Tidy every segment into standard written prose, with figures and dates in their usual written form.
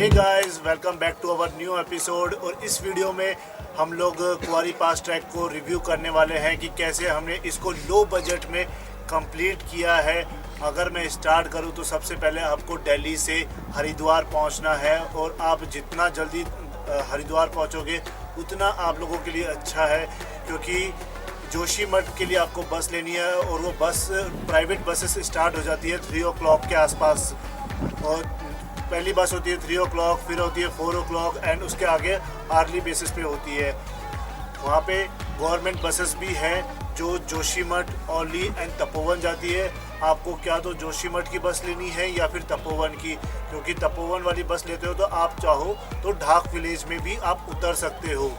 Hey guys, welcome back to our new episode. और इस video में हम लोग कुंवारी पास ट्रैक को रिव्यू करने वाले हैं कि कैसे हमने इसको लो बजट में कंप्लीट किया है। अगर मैं स्टार्ट करूं तो सबसे पहले आपको दिल्ली से हरिद्वार पहुंचना है और आप जितना जल्दी हरिद्वार पहुंचोगे उतना आप लोगों के लिए अच्छा है, क्योंकि जोशीमठ के लिए आपको बस लेनी है और वो बस प्राइवेट बसेस स्टार्ट हो जाती है 3 o'clock के आसपास। और पहली बस होती है 3 o'clock, फिर होती है 4 o'clock एंड उसके आगे आर्ली बेसिस पे होती है। वहाँ पे गवर्नमेंट बसेस भी हैं जो जोशीमठ, औली एंड तपोवन जाती है। आपको क्या तो जोशीमठ की बस लेनी है या फिर तपोवन की, क्योंकि तपोवन वाली बस लेते हो तो आप चाहो तो ढाक विलेज में भी आप उतर सकते हो।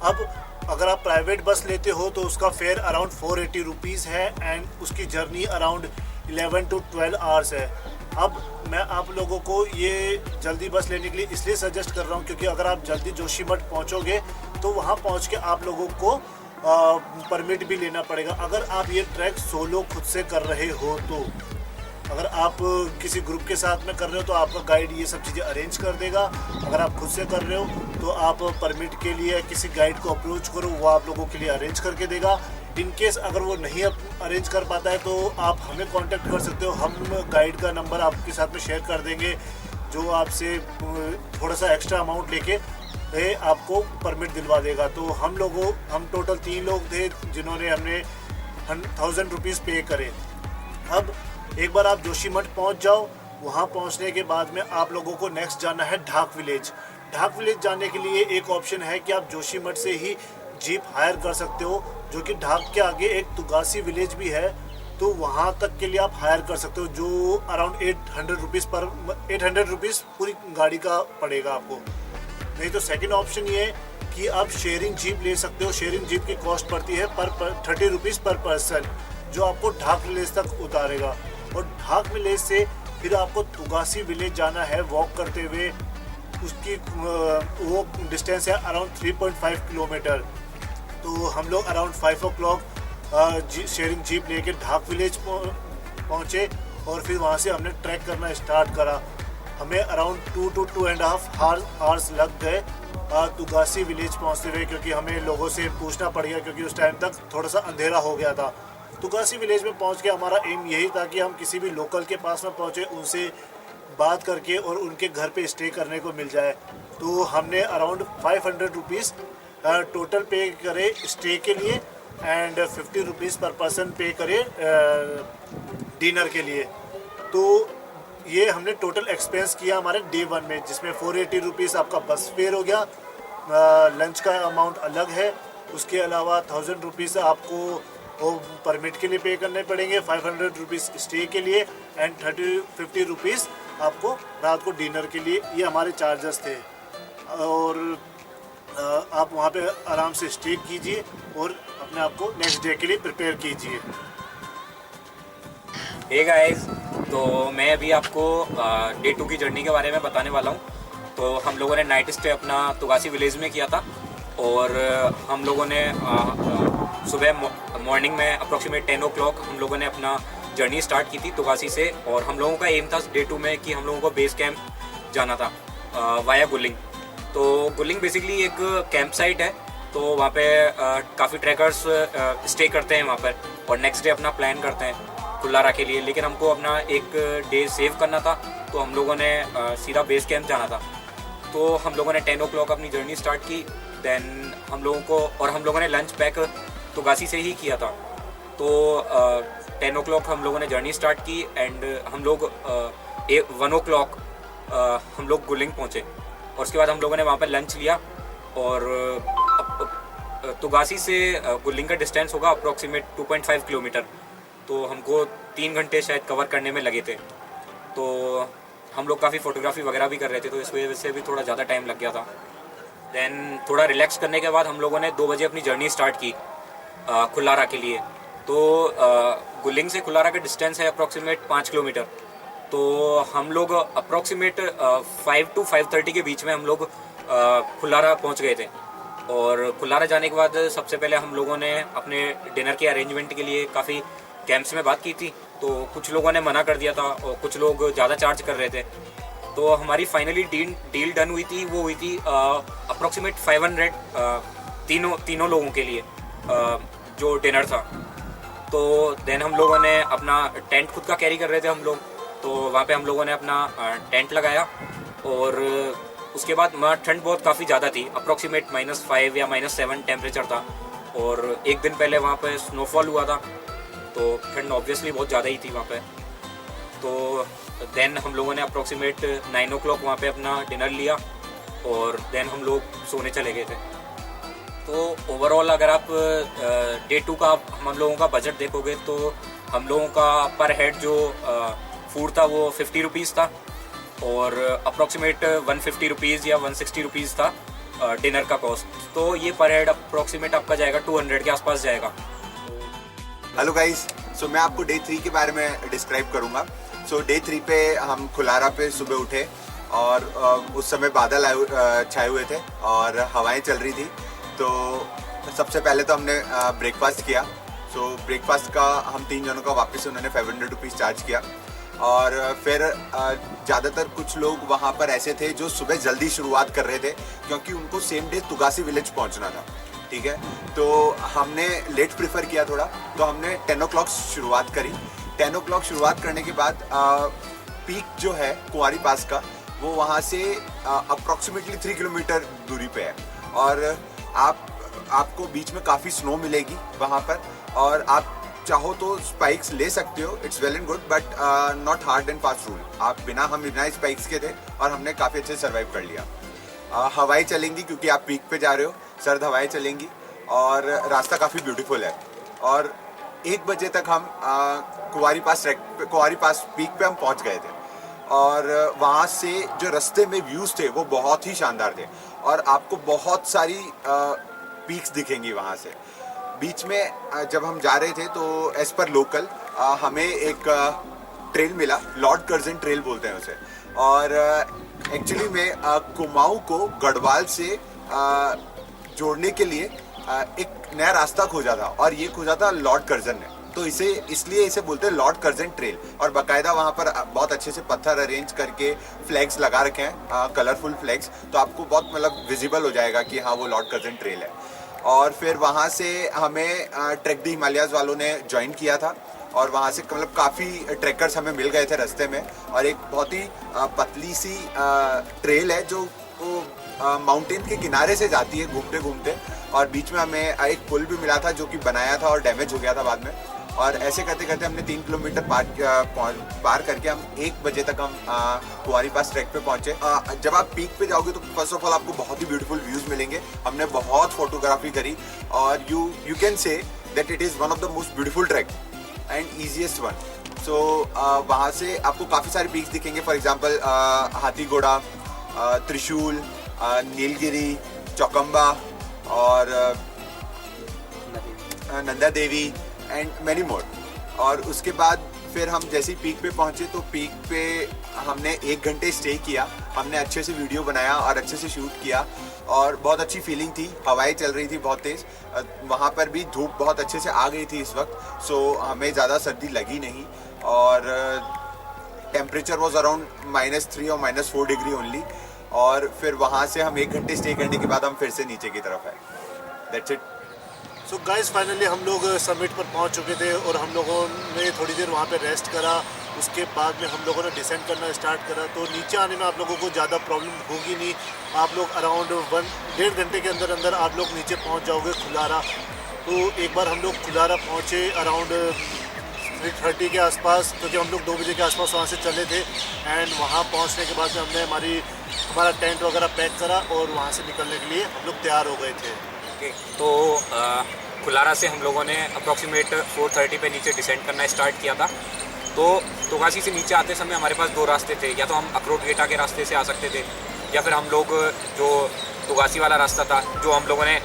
अब अगर आप प्राइवेट बस लेते हो तो उसका फेयर अराउंड 480 रुपीज़ है एंड उसकी जर्नी अराउंड 11 to 12 आवर्स है। अब मैं आप लोगों को ये जल्दी बस लेने के लिए इसलिए सजेस्ट कर रहा हूँ क्योंकि अगर आप जल्दी जोशीमठ पहुँचोगे तो वहाँ पहुँच के आप लोगों को परमिट भी लेना पड़ेगा। अगर आप ये ट्रैक सोलो खुद से कर रहे हो तो, अगर आप किसी ग्रुप के साथ में कर रहे हो तो आपका गाइड ये सब चीज़ें अरेंज कर देगा। अगर आप खुद से कर रहे हो तो आप परमिट के लिए किसी गाइड को अप्रोच करो, वो आप लोगों के लिए अरेंज करके देगा। इन केस अगर वो नहीं अरेंज कर पाता है तो आप हमें कांटेक्ट कर सकते हो। हम गाइड का नंबर आपके साथ में शेयर कर देंगे जो आपसे थोड़ा सा एक्स्ट्रा अमाउंट लेके आपको परमिट दिलवा देगा। तो हम टोटल 3 लोग थे जिन्होंने हमने 1000 रुपीज़ पे करे। अब एक बार आप जोशीमठ पहुंच जाओ, वहां पहुंचने के बाद में आप लोगों को नेक्स्ट जाना है ढाक विलेज। ढाक विलेज जाने के लिए एक ऑप्शन है कि आप जोशीमठ से ही जीप हायर कर सकते हो, जो कि ढाक के आगे एक तुगासी विलेज भी है, तो वहां तक के लिए आप हायर कर सकते हो, जो अराउंड 800 रुपीज़ पूरी गाड़ी का पड़ेगा आपको। नहीं तो सेकेंड ऑप्शन ये है कि आप शेयरिंग जीप ले सकते हो। शेयरिंग जीप की कॉस्ट पड़ती है पर 30 रुपीज़ पर पर्सन, जो आपको ढाक विलेज तक उतारेगा। और ढाक विलेज से फिर आपको तुगासी विलेज जाना है वॉक करते हुए। उसकी वो डिस्टेंस है अराउंड 3.5 किलोमीटर। तो हम लोग अराउंड 5 o'clock शेयरिंग जीप लेके ढाक विलेज पहुँचे और फिर वहाँ से हमने ट्रैक करना स्टार्ट करा। हमें अराउंड 2 to 2.5 आवर्स लग गए तुगासी विलेज पहुँचते हुए, क्योंकि हमें लोगों से पूछना पड़ गया क्योंकि उस टाइम तक थोड़ा सा अंधेरा हो गया था। तुगासी विलेज में पहुंच के हमारा एम यही था कि हम किसी भी लोकल के पास में पहुंचे, उनसे बात करके और उनके घर पे स्टे करने को मिल जाए। तो हमने अराउंड 500 रुपीज़ टोटल पे करे स्टे के लिए एंड 50 रुपीज़ पर पर्सन पे करे डिनर के लिए। तो ये हमने टोटल एक्सपेंस किया हमारे डे 1 में, जिसमें 480 रुपीज़ आपका बस फेयर हो गया। लंच का अमाउंट अलग है। उसके अलावा 1000 रुपीज़ आपको वो परमिट के लिए पे करने पड़ेंगे, 500 रुपीज़ स्टे के लिए एंड 50 रुपीज़ आपको रात को डिनर के लिए। ये हमारे चार्जेस थे। और आप वहाँ पे आराम से स्टे कीजिए और अपने आप को नेक्स्ट डे के लिए प्रिपेयर कीजिए। हे गाइस, तो मैं अभी आपको डे 2 की जर्नी के बारे में बताने वाला हूँ। तो हम लोगों ने नाइट स्टे अपना तुगासी विलेज में किया था और हम लोगों ने सुबह मॉर्निंग में अप्रॉक्सीमेट 10 o'clock हम लोगों ने अपना जर्नी स्टार्ट की थी तुगासी से। और हम लोगों का एम था डे 2 में कि हम लोगों को बेस कैंप जाना था वाया गुलिंग। तो गुलिंग बेसिकली एक कैंप साइट है, तो वहाँ पे काफ़ी ट्रैकर्स स्टे करते हैं वहाँ पर और नेक्स्ट डे अपना प्लान करते हैं कुल्लारा के लिए। लेकिन हमको अपना एक डे सेव करना था, तो हम लोगों ने सीधा बेस कैंप जाना था। तो हम लोगों ने 10 o'clock अपनी जर्नी स्टार्ट की। देन हम लोगों ने लंच पैक तुगासी से ही किया था। तो 10 o'clock हम लोगों ने जर्नी स्टार्ट की एंड हम लोग 1 o'clock हम लोग गुलिंग पहुँचे और उसके बाद हम लोगों ने वहाँ पर लंच लिया। और तुगासी से गुलिंग का डिस्टेंस होगा अप्रॉक्सीमेट 2.5 किलोमीटर। तो हमको 3 घंटे शायद कवर करने में लगे थे। तो हम लोग काफ़ी फ़ोटोग्राफी वगैरह भी कर रहे थे, तो इस वजह से भी थोड़ा ज़्यादा टाइम लग गया था। देन थोड़ा रिलैक्स करने के बाद हम लोगों ने 2 बजे अपनी जर्नी स्टार्ट की कुल्लारा के लिए। तो गुलिंग से कुल्लारा का डिस्टेंस है अप्रॉक्सीमेट 5 किलोमीटर। तो हम लोग अप्रॉक्सीमेट 5 to 5:30 के बीच में हम लोग कुल्लारा पहुंच गए थे। और कुल्लारा जाने के बाद सबसे पहले हम लोगों ने अपने डिनर के अरेंजमेंट के लिए काफ़ी कैंप्स में बात की थी। तो कुछ लोगों ने मना कर दिया था और कुछ लोग ज़्यादा चार्ज कर रहे थे। तो हमारी फाइनली डील डन हुई थी, वो हुई थी अप्रॉक्सीमेट 500 तीनों लोगों के लिए जो डिनर था। तो देन हम लोगों ने अपना टेंट खुद का कैरी कर रहे थे हम लोग, तो वहाँ पे हम लोगों ने अपना टेंट लगाया। और उसके बाद ठंड बहुत काफ़ी ज़्यादा थी, अप्रॉक्सीमेट -5 या -7 टेम्परेचर था। और एक दिन पहले वहाँ पे स्नोफॉल हुआ था, तो ठंड ऑब्वियसली बहुत ज़्यादा ही थी वहाँ पे। तो देन हम लोगों ने अप्रॉक्सीमेट 9 o'clock वहाँ पे अपना डिनर लिया और देन हम लोग सोने चले गए थे। तो ओवरऑल अगर आप डे 2 का हम लोगों का बजट देखोगे तो हम लोगों का पर हेड जो फूड था वो 50 रुपीज़ था और अप्रॉक्सीमेट 150 रुपीज़ या 160 रुपीज़ था डिनर का कॉस्ट। तो ये पर हेड अप्रॉक्सीमेट आपका जाएगा 200 के आसपास जाएगा। हेलो गाइस, सो मैं आपको डे 3 के बारे में डिस्क्राइब करूंगा। सो डे 3 पे हम खुलारा पे सुबह उठे और उस समय बादल छाए हुए थे और हवाएं चल रही थी। तो सबसे पहले तो हमने ब्रेकफास्ट किया। सो ब्रेकफास्ट का हम 3 जनों का वापस उन्होंने 500 रुपीज़ चार्ज किया। और फिर ज़्यादातर कुछ लोग वहाँ पर ऐसे थे जो सुबह जल्दी शुरुआत कर रहे थे क्योंकि उनको सेम डे तुगासी विलेज पहुँचना था। ठीक है, तो हमने लेट प्रेफर किया थोड़ा, तो हमने 10 o'clock शुरुआत करी। 10 o'clock शुरुआत करने के बाद पीक जो है कुंवारी पास का वो वहाँ से अप्रॉक्सीमेटली 3 किलोमीटर दूरी पे है और आपको बीच में काफ़ी स्नो मिलेगी वहाँ पर और आप चाहो तो स्पाइक्स ले सकते हो, it's well and good but not hard and fast rule. हम बिना स्पाइक्स के थे और हमने काफ़ी अच्छे सर्वाइव कर लिया। हवाएं चलेंगी क्योंकि आप पीक पे जा रहे हो, सर्द हवाएं चलेंगी और रास्ता काफ़ी ब्यूटीफुल है। और 1 बजे तक हम कुंवारी पास पीक पे हम पहुंच गए थे और वहाँ से जो रास्ते में व्यूज़ थे वो बहुत ही शानदार थे और आपको बहुत सारी पीक्स दिखेंगी वहाँ से। बीच में जब हम जा रहे थे तो एज पर लोकल हमें एक ट्रेल मिला, लॉर्ड कर्जन ट्रेल बोलते हैं उसे। और एक्चुअली में कुमाऊं को गढ़वाल से जोड़ने के लिए एक नया रास्ता खोजा था और ये खोजा था लॉर्ड कर्जन ने, तो इसलिए इसे बोलते हैं लॉर्ड कर्जन ट्रेल। और बाकायदा वहाँ पर बहुत अच्छे से पत्थर अरेंज करके फ्लैग्स लगा रखे हैं, कलरफुल फ्लैग्स, तो आपको बहुत मतलब विजिबल हो जाएगा कि हाँ वो लॉर्ड कर्जन ट्रेल है। और फिर वहाँ से हमें ट्रैक द हिमालयाज़ वालों ने ज्वाइन किया था और वहाँ से मतलब काफ़ी ट्रैकर्स हमें मिल गए थे रास्ते में। और एक बहुत ही पतली सी ट्रेल है जो माउंटेन के किनारे से जाती है घूमते घूमते, और बीच में हमें एक पुल भी मिला था जो कि बनाया था और डैमेज हो गया था बाद में। और ऐसे करते करते हमने 3 किलोमीटर पार करके हम 1 बजे तक हम कुंवारी पास ट्रैक पे पहुंचे। जब आप पीक पे जाओगे तो फर्स्ट ऑफ ऑल आपको बहुत ही ब्यूटीफुल व्यूज़ मिलेंगे। हमने बहुत फोटोग्राफी करी और you can say that it is one of the most beautiful track and easiest one. So वहाँ से आपको काफ़ी सारे पीक्स दिखेंगे, फॉर एग्जाम्पल हाथीगोड़ा, त्रिशूल, नीलगिरी, चौकम्बा और Nanda Devi and many more. और उसके बाद फिर हम जैसे ही पीक पे पहुंचे तो पीक पे हमने 1 घंटे स्टे किया। हमने अच्छे से वीडियो बनाया और अच्छे से शूट किया और बहुत अच्छी फीलिंग थी। हवाएं चल रही थी बहुत तेज़, वहाँ पर भी धूप बहुत अच्छे से आ गई थी इस वक्त, सो हमें ज़्यादा सर्दी लगी नहीं। और टेम्परेचर वॉज अराउंड -3 और -4 डिग्री ओनली। और फिर वहाँ से हम 1 घंटे स्टे करने के बाद हम फिर से नीचे की तरफ आए। That's it. So guys finally हम लोग समिट पर पहुंच चुके थे और हम लोगों ने थोड़ी देर वहां पे रेस्ट करा। उसके बाद में हम लोगों ने डिसेंड करना स्टार्ट करा, तो नीचे आने में आप लोगों को ज़्यादा प्रॉब्लम होगी नहीं। आप लोग अराउंड 1-1.5 घंटे के अंदर अंदर आप लोग नीचे पहुंच जाओगे खुलारा। तो एक बार हम लोग खुलारा पहुँचे अराउंड 3:30 के आसपास, क्योंकि हम लोग 2 बजे के आसपास वहाँ से चले थे। एंड वहाँ पहुँचने के बाद में हमने हमारा टेंट वगैरह पैक करा और वहाँ से निकलने के लिए हम लोग तैयार हो गए थे। तो खुलारा से हम लोगों ने अप्रॉक्सीमेट 4:30 पे नीचे डिसेंड करना स्टार्ट किया था। तो तुगासी से नीचे आते समय हमारे पास 2 रास्ते थे, या तो हम अखरोट गेटा के रास्ते से आ सकते थे या फिर हम लोग जो तुगासी वाला रास्ता था जो हम लोगों ने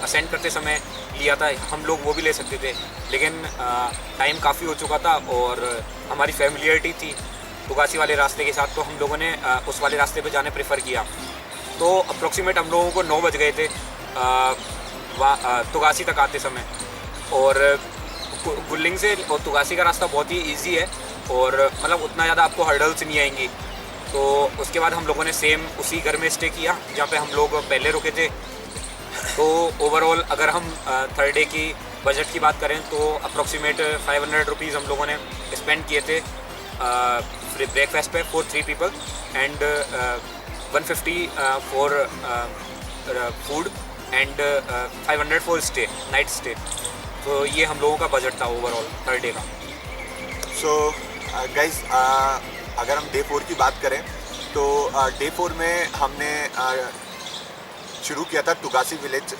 असेंड करते समय लिया था हम लोग वो भी ले सकते थे। लेकिन टाइम काफ़ी हो चुका था और हमारी फैमिलियरिटी थी तुगासी वाले रास्ते के साथ, तो हम लोगों ने उस वाले रास्ते पे जाने प्रेफर किया। तो अप्रॉक्सीमेट हम लोगों को 9 बज गए थे तुगासी तक आते समय। और गुल्लिंग से और तुगासी का रास्ता बहुत ही इजी है और मतलब उतना ज़्यादा आपको हर्डल्स नहीं आएंगी। तो उसके बाद हम लोगों ने सेम उसी घर में स्टे किया जहाँ पे हम लोग पहले रुके थे। तो ओवरऑल अगर हम थर्ड डे की बजट की बात करें तो अप्रॉक्सीमेट 500 रुपीज़ हम लोगों ने स्पेंड किए थे ब्रेकफास्ट पे for 3 people and 150 for food and 500 for stay, night stay. तो ये हम लोगों का बजट था ओवरऑल थर्ड डे का। सो गाइज अगर हम डे 4 की बात करें तो डे 4 में हमने शुरू किया था टुगासी विलेज।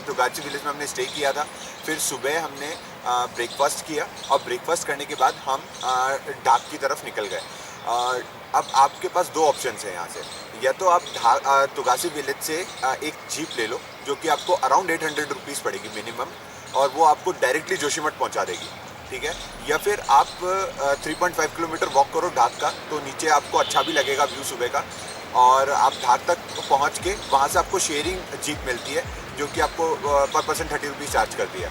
टुगासी विलेज में हमने स्टे किया था। फिर सुबह हमने ब्रेकफास्ट किया और ब्रेकफास्ट करने के बाद हम ढाक की तरफ निकल गए। अब आपके पास 2 ऑप्शंस हैं यहाँ से, या तो आप टुगासी विलेज से एक जीप ले लो जो कि आपको अराउंड 800 रुपीज़ पड़ेगी मिनिमम, और वो आपको डायरेक्टली जोशीमठ पहुँचा देगी, ठीक है। या फिर आप 3.5 किलोमीटर वॉक करो ढाक का, तो नीचे आपको अच्छा भी लगेगा व्यू सुबह का, और आप ढाक तक पहुंच के वहां से आपको शेयरिंग जीप मिलती है जो कि आपको पर पर्सन 30 रुपीज़ चार्ज करती है।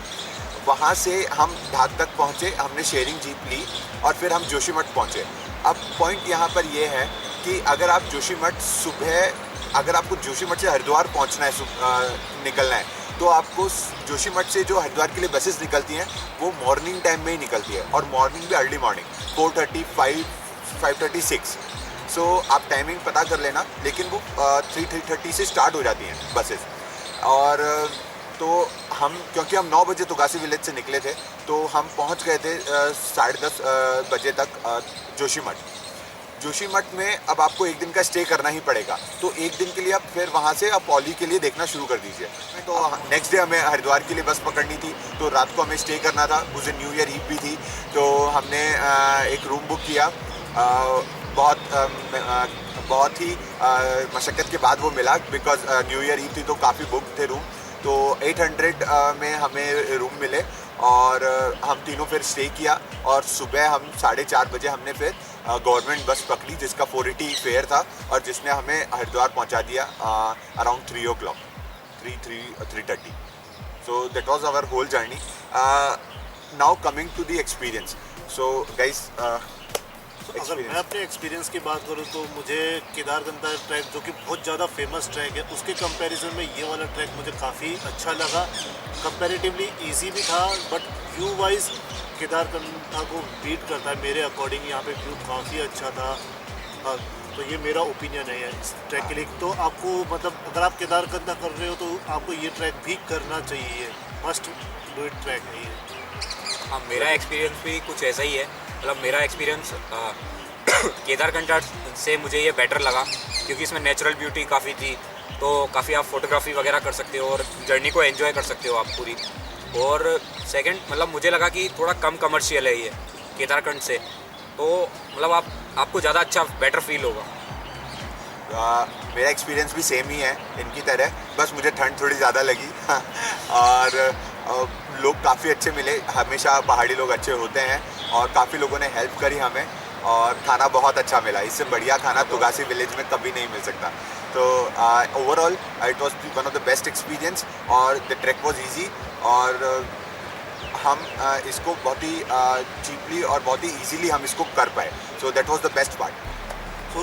वहां से हम ढाक तक पहुंचे, हमने शेयरिंग जीप ली और फिर हम जोशीमठ पहुंचे। अब पॉइंट यहाँ पर यह है कि अगर आप जोशीमठ सुबह, अगर आपको जोशीमठ से हरिद्वार पहुँचना है, निकलना है, तो आपको जोशीमठ से जो हरिद्वार के लिए बसेस निकलती हैं वो मॉर्निंग टाइम में ही निकलती है, और मॉर्निंग भी अर्ली मॉर्निंग 4:30, 5:30, 6। सो आप टाइमिंग पता कर लेना, लेकिन वो 3:30 से स्टार्ट हो जाती हैं बसेस। और तो हम, क्योंकि हम 9 बजे टुगासी विलेज से निकले थे, तो हम पहुंच गए थे 10:30 बजे तक जोशीमठ में। अब आपको एक दिन का स्टे करना ही पड़ेगा, तो एक दिन के लिए आप फिर वहाँ से आप पौली के लिए देखना शुरू कर दीजिए। तो नेक्स्ट डे हमें हरिद्वार के लिए बस पकड़नी थी, तो रात को हमें स्टे करना था। उस दिन न्यू ईयर ईव भी थी, तो हमने एक रूम बुक किया। बहुत ही मशक्क़त के बाद वो मिला, बिकॉज न्यू ईयर ईव थी तो काफ़ी बुक थे रूम। तो 800 में हमें रूम मिले और हम तीनों फिर स्टे किया, और सुबह हम 4:30 बजे हमने फिर गवर्नमेंट बस पकड़ी जिसका 480 फेयर था, और जिसने हमें हरिद्वार पहुंचा दिया around 3 o'clock, 3:30। So that was our whole journey. Now coming to the experience. So guys, अगर मैं अपने एक्सपीरियंस की बात करूँ तो मुझे केदारगंगा ट्रैक, जो कि बहुत ज़्यादा फेमस ट्रैक है, उसके कंपैरिजन में ये वाला ट्रैक मुझे काफ़ी अच्छा लगा। कंपैरेटिवली इजी भी था, बट व्यू वाइज केदारगंगा को बीट करता है मेरे अकॉर्डिंग। यहाँ पे व्यू काफ़ी अच्छा था। तो ये मेरा ओपिनियन है इस ट्रैक के लिए। तो आपको, मतलब अगर आप केदारगंगा कर रहे हो तो आपको ये ट्रैक भी करना चाहिए, मस्ट डू इट ट्रैक है ये। हाँ, मेरा एक्सपीरियंस भी कुछ ऐसा ही है। मतलब मेरा एक्सपीरियंस केदारगंगा से मुझे ये बेटर लगा, क्योंकि इसमें नेचुरल ब्यूटी काफ़ी थी, तो काफ़ी आप फोटोग्राफी वगैरह कर सकते हो और जर्नी को एंजॉय कर सकते हो आप पूरी। और सेकंड, मतलब मुझे लगा कि थोड़ा कम कमर्शियल है ये केदारगंज से, तो मतलब आपको ज़्यादा अच्छा बेटर फील होगा। मेरा एक्सपीरियंस भी सेम ही है इनकी तरह, बस मुझे ठंड थोड़ी ज़्यादा लगी और लोग काफ़ी अच्छे मिले। हमेशा पहाड़ी लोग अच्छे होते हैं, और काफ़ी लोगों ने हेल्प करी हमें, और खाना बहुत अच्छा मिला। इससे बढ़िया खाना टुगासी विलेज में कभी नहीं मिल सकता। तो overall it was one of the best experience, और द ट्रैक वाज इजी, और हम इसको बहुत ही चीपली और बहुत ही ईजीली हम इसको कर पाए। सो that was the best part. तो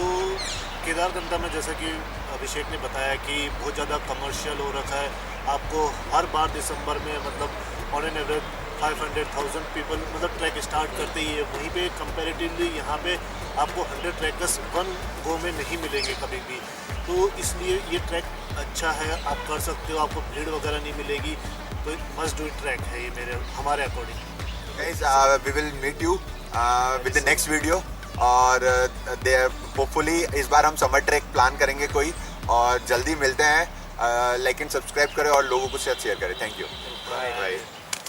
केदारगंगा में, जैसा कि अभिषेक ने बताया कि बहुत ज़्यादा कमर्शियल हो रखा है। आपको हर बार दिसंबर में, मतलब ऑन एन एवरेज 500,000 पीपल मतलब ट्रैक स्टार्ट करते ही है। वहीं पे कंपैरेटिवली यहाँ पे आपको 100 ट्रैकर्स वन गो में नहीं मिलेंगे कभी भी। तो इसलिए ये ट्रैक अच्छा है, आप कर सकते हो, आपको भीड़ वगैरह नहीं मिलेगी। तो मस्ट डू ट्रैक है ये हमारे according. Guys, we will meet you with the next video, और होपफुली इस बार हम समर ट्रैक प्लान करेंगे कोई, और जल्दी मिलते हैं। लाइक एंड सब्सक्राइब करें और लोगों को साथ शेयर करें। Thank you. बाय।